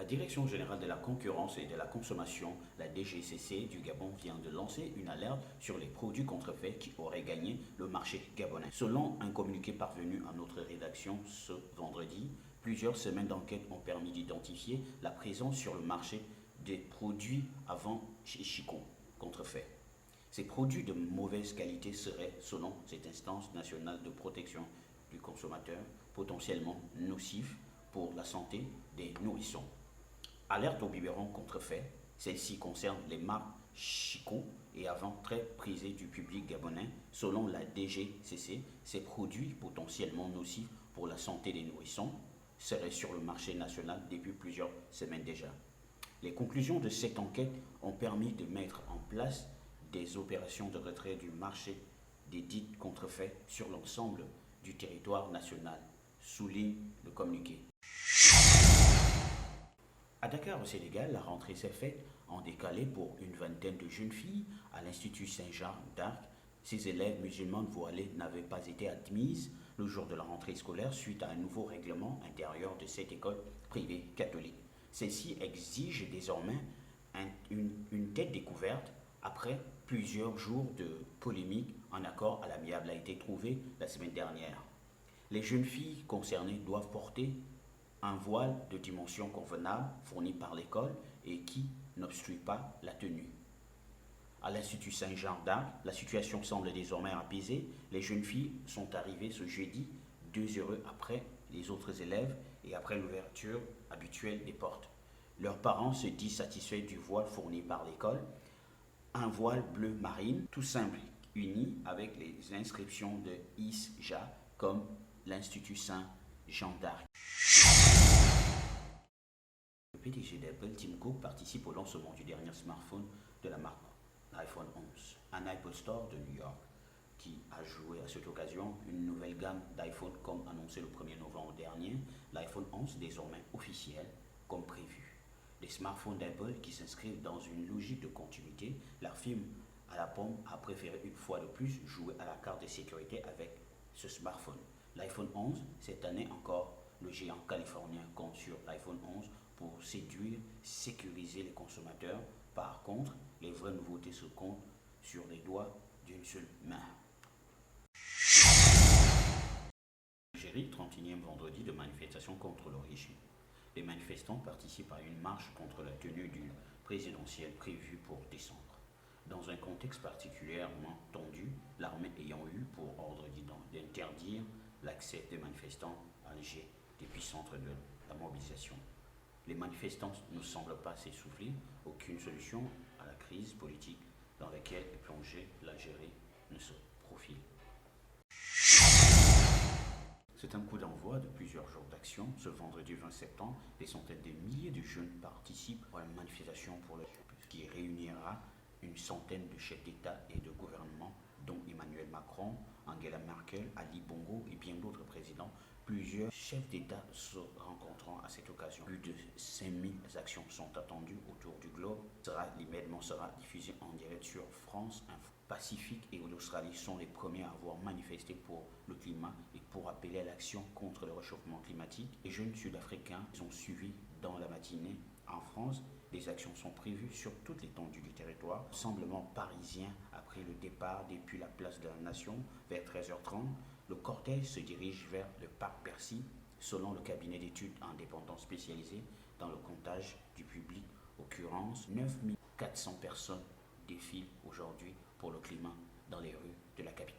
La Direction générale de la concurrence et de la consommation, la DGCC du Gabon, vient de lancer une alerte sur les produits contrefaits qui auraient gagné le marché gabonais. Selon un communiqué parvenu à notre rédaction ce vendredi, plusieurs semaines d'enquête ont permis d'identifier la présence sur le marché des produits avant Chico contrefaits. Ces produits de mauvaise qualité seraient, selon cette instance nationale de protection du consommateur, potentiellement nocifs pour la santé des nourrissons. Alerte aux biberons contrefaits, celle-ci concerne les marques Chico et avant très prisées du public gabonais. Selon la DGCC, ces produits potentiellement nocifs pour la santé des nourrissons seraient sur le marché national depuis plusieurs semaines déjà. Les conclusions de cette enquête ont permis de mettre en place des opérations de retrait du marché des dits contrefaits sur l'ensemble du territoire national, souligne le communiqué. À Dakar, au Sénégal, la rentrée s'est faite en décalé pour une vingtaine de jeunes filles à l'Institut Saint-Jean d'Arc. Ces élèves musulmanes voilées n'avaient pas été admises le jour de la rentrée scolaire suite à un nouveau règlement intérieur de cette école privée catholique. Celle-ci exige désormais une tête découverte après plusieurs jours de polémique. Un accord à l'amiable a été trouvé la semaine dernière. Les jeunes filles concernées doivent porter un voile de dimension convenable fourni par l'école et qui n'obstrue pas la tenue. À l'Institut Saint-Jean d'Arc, la situation semble désormais apaisée. Les jeunes filles sont arrivées ce jeudi, 2 heures après les autres élèves et après l'ouverture habituelle des portes. Leurs parents se disent satisfaits du voile fourni par l'école, un voile bleu marine, tout simple, uni avec les inscriptions de ISJA comme l'Institut Saint-Jean d'Arc. Le PDG d'Apple, Tim Cook, participe au lancement du dernier smartphone de la marque, l'iPhone 11, un Apple Store de New York, qui a joué à cette occasion une nouvelle gamme d'iPhone comme annoncé le 1er novembre dernier. L'iPhone 11 désormais officiel comme prévu. Les smartphones d'Apple qui s'inscrivent dans une logique de continuité, la firme à la pomme a préféré une fois de plus jouer à la carte de sécurité avec ce smartphone. L'iPhone 11, cette année encore, le géant californien compte sur l'iPhone 11 pour séduire, sécuriser les consommateurs. Par contre, les vraies nouveautés se comptent sur les doigts d'une seule main. Algérie, 31e vendredi de manifestation contre le régime. Les manifestants participent à une marche contre la tenue d'une présidentielle prévue pour décembre. Dans un contexte particulièrement tendu, l'armée ayant eu pour ordre d'interdire l'accès des manifestants à Alger, d'épicentre de la mobilisation. Les manifestants ne semblent pas s'essouffler, aucune solution à la crise politique dans laquelle est plongée l'Algérie ne se profile. C'est un coup d'envoi de plusieurs jours d'action. Ce vendredi 20 septembre, des centaines de milliers de jeunes participent à une manifestation pour le qui réunira une centaine de chefs d'État et de gouvernement, dont Emmanuel Macron, Angela Merkel, Ali Bongo et bien d'autres présidents. Plusieurs chefs d'État se rencontreront à cette occasion. Plus de 5000 actions sont attendues autour du globe. L'événement sera diffusé en direct sur France Info. Pacifique et l'Australie sont les premiers à avoir manifesté pour le climat et pour appeler à l'action contre le réchauffement climatique. Les jeunes sud-africains ont suivi dans la matinée. En France, des actions sont prévues sur toute l'étendue du territoire. Rassemblement parisien après le départ depuis la place de la Nation vers 13h30. Le cortège se dirige vers le parc Bercy, selon le cabinet d'études indépendant spécialisé dans le comptage du public. Occurrence, 9400 personnes défilent aujourd'hui pour le climat dans les rues de la capitale.